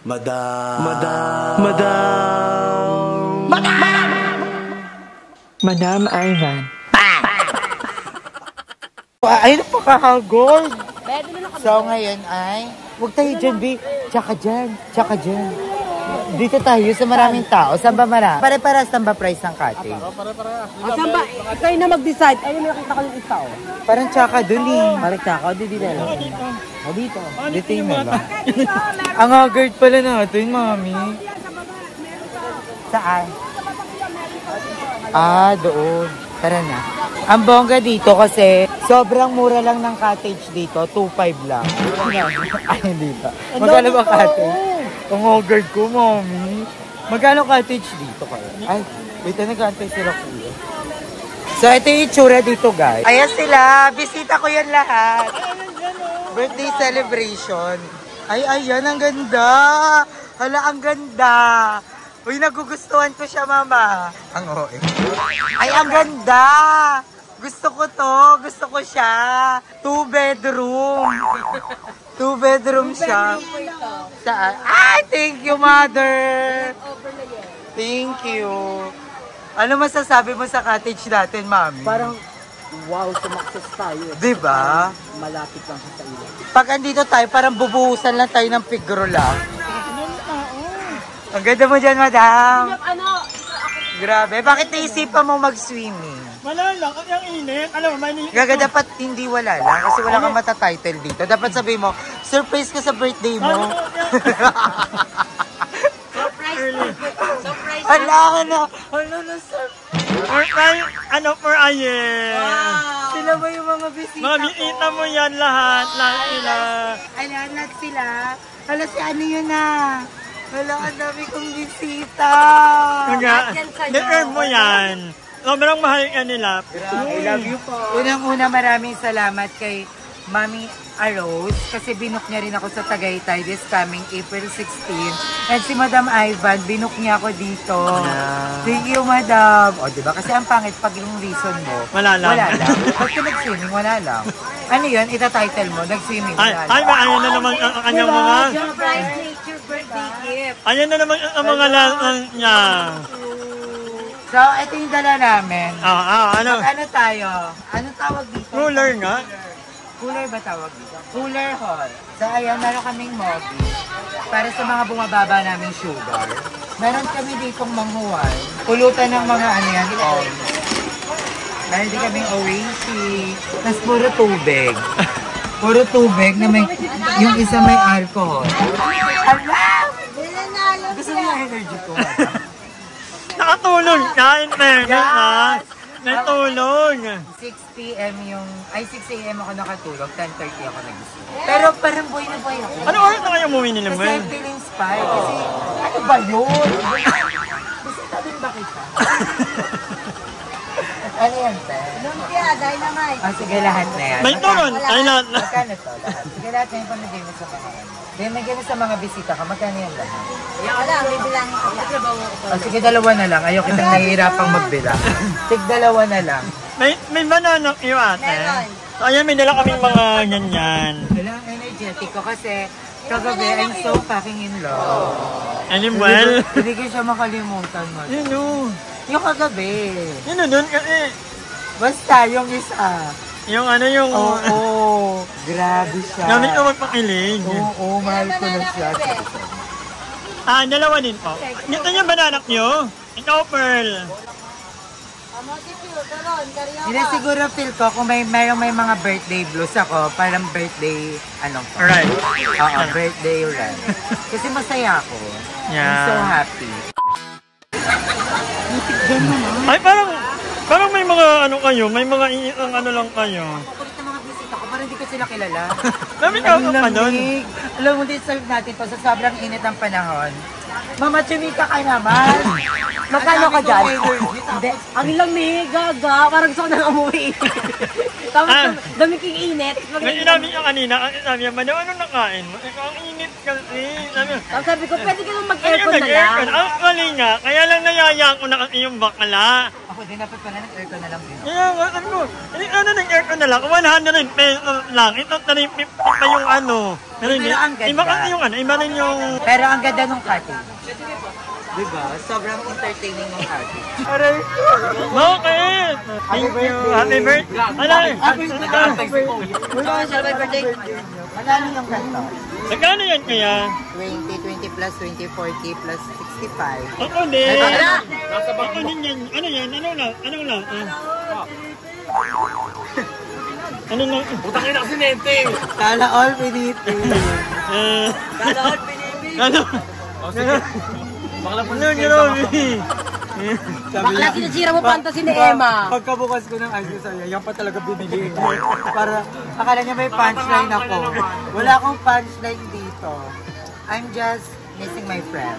Madam. Madam Ivan. Ay, napakahagod. So, ngayon ay, huwag tayo dyan, B. Tsaka dyan. Dito tayo sa maraming tao. Saan ba marami? Pare-paras saan ba price ng cottage? Saan ba? Kayo na mag-decide. Ayun, nakita ko yung isa. Parang tsaka dun eh. Parang tsaka, dito na lang. O, dito. Dito yung lang. Ang haggard pala natin, mami. Saan? Doon. Tara na. Ang bongga dito kasi sobrang mura lang ng cottage dito. 2.5 lang. Ay, hindi pa. Magkano ba cottage? Ang haggard ko, mami. Magkano cottage dito kaya? Ay, dito nag-antay sila kuya. So, ito yung itsura dito, guys. Ayan sila. Bisita ko yan lahat. Birthday celebration. Ay, ayan. Ang ganda. Hala, ang ganda. Uy, nagugustuhan ko siya, mama. Ang OA. Ay, ang ganda. Gusto ko to. Gusto ko siya. 2 bedroom. 2 bedroom siya. Saan? Ay, thank you, mother. Thank you. Ano masasabi mo sa cottage natin, mami? Parang, wow, sumakses tayo. Diba? Malapit lang sa ilo. Pag andito tayo, parang bubuhusan lang tayo ng pigro lang. Ang ganda mo dyan, madam. Grabe. Bakit naisipan mo mag-swimming? Wala lang, ang init. Alam mo, mainit. Gaga, dapat hindi wala lang kasi wala kang matatitle dito. Dapat sabihin mo, surprise ka sa birthday mo. Surprise. Hala ka na. Hala na, surprise. For a year. Wow. Sila ba yung mga bisita Mga bisita mo yan lahat sila. Ay, lahat sila. Hala, si ano yun na? Hala, ang dami kong bisita. Na-earn mo yan. Sobrang mahal ka nila. I love you po. Unang-una, maraming salamat kay Mami Aros kasi binook niya rin ako sa Tagaytay this coming April 16. And si Madam Ivan, binook niya ako dito. Thank you, Madam. O, diba? Kasi ang pangit pag yung reason mo. Wala lang. Pag ka nag-swimming, wala lang. Ano yun? Ita-title mo, nag-swimming, wala lang. Ayan na naman ang kanyang mga... Surprise nature birthday gift. Ayan na naman ang mga lang niya. So, ito yung dala namin. Ano? Ano tayo? Anong tawag dito? Cooler nga. Cooler ba tawag dito? Cooler hall. So, ayan, meron kaming mogi. Para sa mga bumababa naming sugar. Meron kami ditong manghuwal. Pulutan ng mga ano yan, oil. Meron din kaming orange. Tapos puro tubig. Puro tubig na may, yung isa may alcohol. Gusto mo yung energy ko? Nakatulog ka, in fairness ha. Natulog. 6 p.m. yung, ay 6 a.m. ako nakatulog, 10:30 ako nagising. Pero parang buhay na buhay ako. Ano oras na kayo umuwi ni Kasi Lemon? I'm feeling inspired. Kasi, ano ba yun? Bisita din ba kita? Ano yan, te? Lumpia, dynamite. Sige, lahat na yan. May turon. Ay, lahat na. Magkano to lahat? Sige, lahat na yung pamigay mo sa mga ano. Bigyan mo sa mga bisita ka, magkano yan lahat? Wala, may bilangin ko pa. Sige, dalawa na lang. Ayaw kitang nahihirapang magbilang. Sige, dalawa na lang. May banana kayo ate. Meron. So, ayan, may dala kaming mga ganyan. Wala, energetic ko kasi kagabi, I'm so fucking in love. And then, well, Hindi ko siya makalimutan mo. yun o. Yung kagabi. Yun o dun kasi. Basta, yung isa. Yung ano yung... Oo, grabe siya. Gamit ko magpakilig. Oo, mahal ko na siya. Dalawa din po. Ito yung bananak nyo. Ikaw, Pearl. Hindi siguro feel ko kung may mga birthday blues ako, parang birthday, Alright. Oo, birthday run. Kasi masaya ako. I'm so happy. Ay, parang may mga ano kayo, may mga ang ano lang kayo. Kulit ng mga bisita ko, parang hindi ko sila kilala. Dami ka pa doon. Alam mo, deserve natin to sa sobrang init ng panahon. Mama, chumika ka naman. Magkano ka dyan? Hindi, ang lang ni Gaga, parang gusto ko nang umuwi. Tapos dami king init. May inamin niya kanina, ang inamin niya, Manaw, ano nakain mo? Ikaw ang init kasi. Tapos sabi ko, pwede ka nang mag-aircon na lang. Ang mali nga, kaya lang nayayaan ko na kasi yung bakla. po din, dapat pala ng aircon na lang din. Kaya nga, ano mo, ano ng aircon na lang, 100 pesos lang. Ito, pa yung ano. Pero ang ganda. Iba kasi yung ano, iba rin yung... Pero ang ganda nung cottage. Diba? Sobrang entertaining ng cottage. Aray! Bakit? Thank you. Happy birthday. Ano? Happy birthday. Wala siya, happy birthday. Magkano yung ganito? Magkano yan kaya? 20 plus 20, 40 plus 65. Ako din. Ano? Ako din yan. Ano yan? Ano lang? Ano lang? Ano lang? Putang ina kasi nente. Kala all piniti. Kala all pinipig. Ano? O sige. Bakla po Ano gano'n? Bakla sinasira mo fantasy ni Emma. Pagkabukas ko ng ice cream sa'yo, yan pa talaga bibili. Para, akala niya may punchline ako. Wala akong punchline dito. I'm just missing my friend.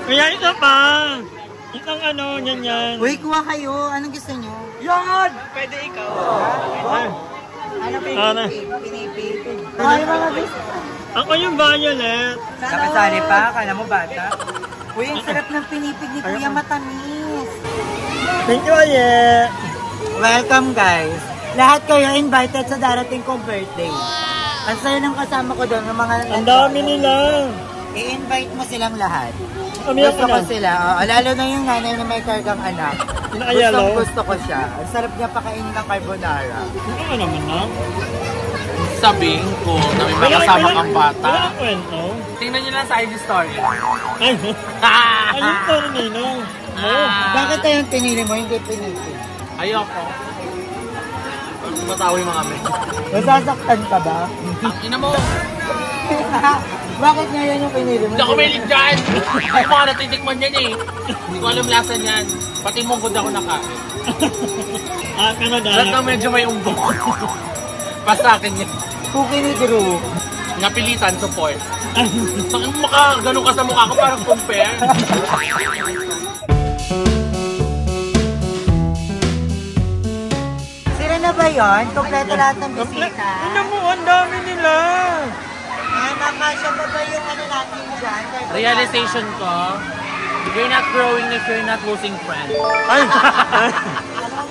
Kaya ito pa. Itong ano, yan. Uy, kuha kayo. Anong gusto niyo? Yan! Pwede ikaw. Ano Ano? pinipig? Ay, mga gusto. Ako yung violet. Nakasali pa? Akala mo bata? Uy, ang sarap ng pinipig ni Kuya, matamis. Thank you, Aye. Welcome, guys. Lahat kayo invited sa darating kong birthday. Ang saya ng kasama ko doon, ng mga... Ang dami nila. I-invite mo silang lahat. Umiyak Gusto ka ko na. sila. Lalo na yung nanay na may kargang anak. Inaayalo. Gusto ko siya. Ang sarap niya pakainin ng carbonara. Ano naman na? Sabihin ko na may mga kasama kang bata. Wala ang kwento. Tingnan nyo lang sa IG story. Ay, ayun to rin Ninong. Bakit tayong pinili mo, hindi pinili? Ayoko. Matawi mga men. Nasasaktan ka ba? Ang ina mo. Bakit ngayon yung pinili mo? Hindi ako mahilig dyan. Hindi ko nga natitikman yan eh. Hindi ko alam lasa niyan. Pati munggod ako nakain. Canada. Lahat na medyo may umbok. Basta akin yan. Cookie ni Drew. Napilitan, support. Saan maka, ganun ka sa mukha ko parang compare. Sira na ba yun? Kompleto lahat ng bisita. Ano mo, ang dami nila. Makasya pa ba yung ano natin dyan? Realization ko, you're not growing if you're not losing friends. Ay,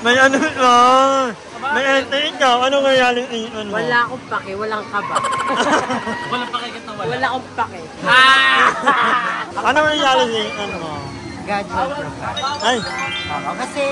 may ano lang. May ente ikaw. Ano nga ano? Wala akong pake, walang kaba. Wala pa kayo kita Wala akong pake. Ano nga realization mo? God will provide. Ay, Oo, kasi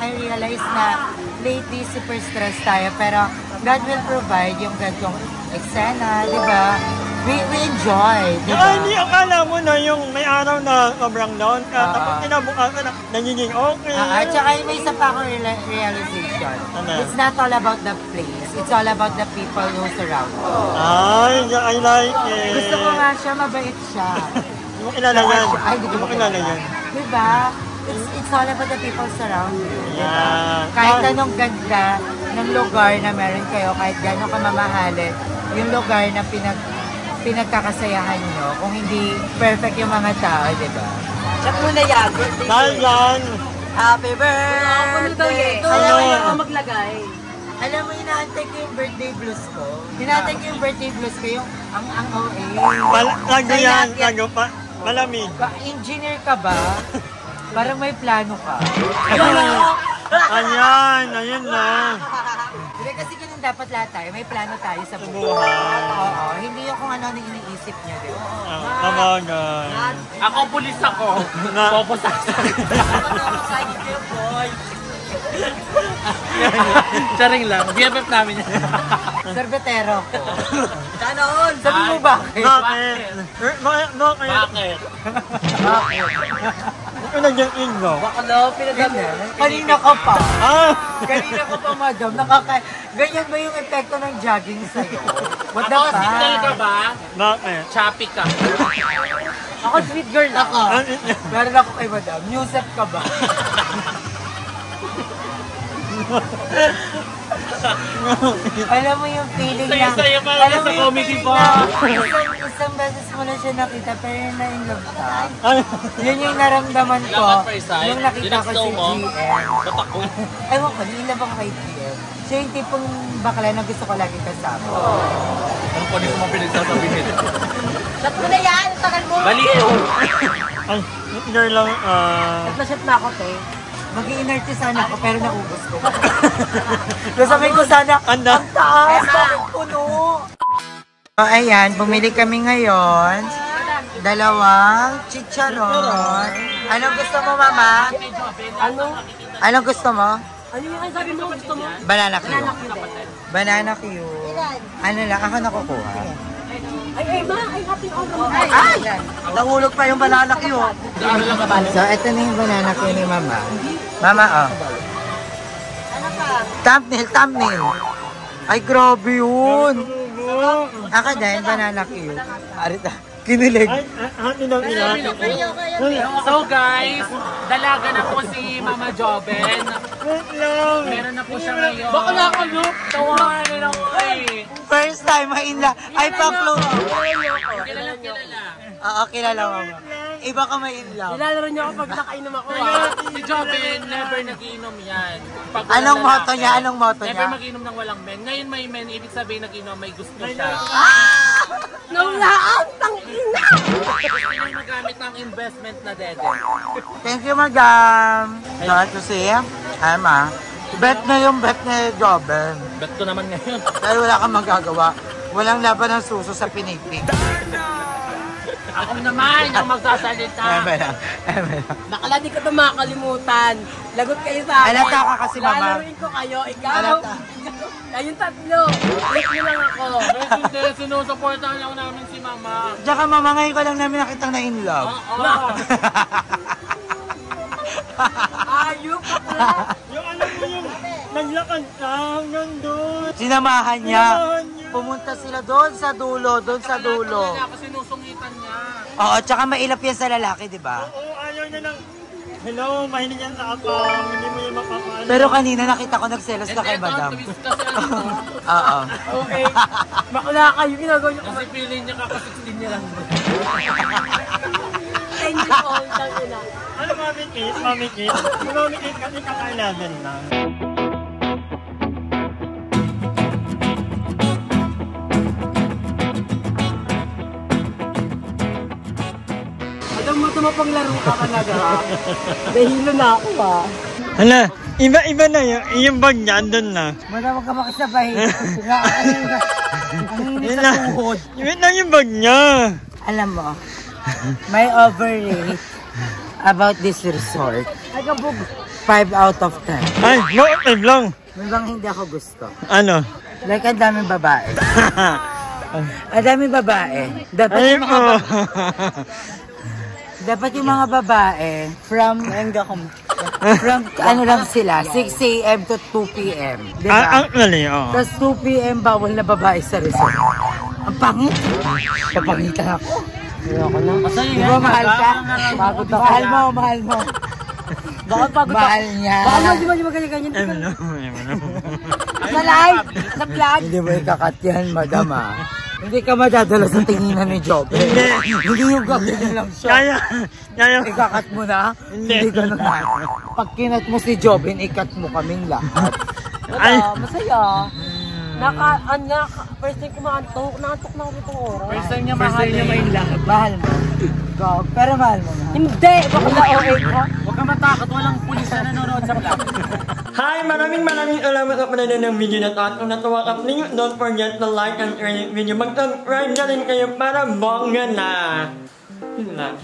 I realize na lately super stressed tayo pero God will provide yung gantong eksena, di ba? We enjoy, di ba? hindi akala mo na yung may araw na sobrang down ka, tapos kinabukasan na nagiging okay. At saka may isa pa akong realization. Ano? It's not all about the place. It's all about the people who surround you. Ay, I like it. Gusto ko nga siya, mabait siya. Hindi mo kilala yan. Ay, di Hindi ko mo kilala yan. Diba? It's all about the people surround you. Yeah. Kahit anong ganda ng lugar na meron kayo, kahit gano'ng kamamahalin, yung lugar na pinagkakasayahan nyo, kung hindi perfect yung mga tao, diba? Chat mo na yan. Birthday. Dahil yan, Happy Ano daw birthday! yan? Ano? Kaya ako maglagay. Alam mo, inaantay ko yung birthday blues ko. Inaantay ko yung birthday blues ko, yung ang OA. lago yan, lago pa. Malamig. Engineer ka ba? Parang may plano ka. Ayan, ayun na. Hindi kasi ganun dapat lahat tayo. May plano tayo sa buhay. Buhay. Oo, hindi yung kung ano iniisip niya, di ba? Kamagay. Ako, pulis ako. Na- Focus ako. Charing lang. BFF namin yan. Sorbetero ko. Ganon. Sabi mo bakit? Bakit? Bakit? Bakit? Ito na dyan ingo. Baklo, pinagdami. Kanina ka pa. Ah! Kanina ka pa, madam. Ganyan ba yung epekto ng jogging sa'yo? What the Ako, signal ka fuck? ba? Bakit? Choppy ka. Ako sweet girl ako. Meron ako kay madam. Newsep ka ba? Alam mo yung feeling na... Saya-saya pa lang sa comedy feeling pa. na isang beses mo na siya nakita pero yun na in love ka. Ay, Yun yung naramdaman ko Love at first sight? nung nakita ko si mo? GM. Ba't ako? Ewan ko, in love ako kay GM. Siya yung tipong bakla na gusto ko lagi kasama. Ano pa nito mga pinagsasabihin? Chat mo na yan. Tagal mo. Baliw! ay, girl lang, Chat na chat na ako, te. Mag-i-inerte sana ako pero naubos ko. Nasabi ko sana, ang taas, bakit puno? So ayan, bumili kami ngayon. Dalawang chicharon. Anong gusto mo, Mama? Anong gusto mo? Ano yung sabi mo gusto mo? Banana Q. Banana Q. Ano lang, ako nakukuha. Ay, ma, ay, happy over mo. Ay! Nahulog pa yung banana Q. So, ito na yung banana Q ni Mama. Mama, oh. Thumbnail. Ay, grabe yun. Ako din, banana Q. Arita, kinilig. Hati ng ina. So guys, dalaga na po si Mama Joben. Wait lang. Meron na po siya ngayon. Baka nakalup! Tawanan ako eh. First time, mainla. Ay, pa-close. Kilala. Oo, kilala mo. Iba ka may in love. Nilalaro niyo ako pag nakainom ako. Si Joben, never nag-iinom yan. Pag wala Anong lalaki, motto niya? Anong motto Never niya? mag-inom ng walang men. Ngayon may men, ibig sabihin nag-inom, may gusto siya. Naulaan, tangina! Gusto niya magamit ng investment na dede. Thank you, madam. So, ito siya. Ama. Bet na yung bet ni Joben. Bet ko naman ngayon. Pero wala kang magagawa. Walang laban ng suso sa pinipig. Ako naman ang magsasalita. Eme lang. Bakla, di ko ito makakalimutan. Lagot kayo sa akin. Alata ka kasi, Mama. Lalaruin ko kayo. Ikaw. Alata. Kayong tatlo. Wait nyo lang ako. Hindi, sinusuportahan lang namin si Mama. Tsaka Mama, ngayon ko lang namin nakitang na in love. Oo. Ayup, bakla. Yung alam mo yung naglakad ka hanggang doon. Sinamahan niya. Sinamahan niya. Pumunta sila doon sa dulo. Ako sinusungitan niya. Oo, tsaka mailap yan sa lalaki, di ba? Oo, ayaw niya lang. Hello, mahilig yan sa akam. Hindi mo yung mapapaano. Pero kanina nakita ko nagselos ka kay madam. Twist kasi ano. Oo. Okay. Bakla kayo. Ginagawa niyo Kasi feeling niya kaka-16 niya lang. 10 years old. Tangina. Ano, Mami Kate? Mami Kate? Yung Mami Kate kasi kaka-11 lang. Madam mo tumapang laro ka talaga. Dahilo na ako ha. Hala, iba na yung bag niya, andun na. Madam, huwag ka makasabay. Ang Yun lang. Yun lang yung bag niya. Alam mo, may overrate about this resort. Ay, kabog. 5 out of 10. Ay, no, time lang. May bang hindi ako gusto. Ano? Like, ang daming babae. Ang daming babae. Ay po. Dapat yung mga babae, from ano lang sila, 6 a.m. to 2 p.m. Diba? Actually, oo. Tapos 2 p.m. bawal na babae sa resort. Ang pangit. Papangitan ako. Ayoko na. Di ba mahal ka? Mahal mo. Bakit pagod ako? Mahal niya. Bakit di ba ganyan-ganyan? Ano? Sa live? Sa vlog? Hindi mo ikakat yan, madam ah. Hindi ka madadala sa tinginan ni Job. Hindi yung gagawin lang siya. Kaya. Ikakat mo na? Hindi. Ganun na. Pag kinat mo si Jobin, ikat mo kaming lahat. Wala, masaya. First time kumaantok, naantok na ako itong oras. First time niya mahalin. Mahal mo. Ikaw, pero mahal mo na. Hindi, bakla OA ka. Huwag ka matakot, walang pulis na nanonood sa vlog. Hi! Maraming salamat sa panonood ng video na to. At kung natuwa ka, please don't forget to like and share the video. Mag-subscribe na rin kayo para bongga na. Yun na.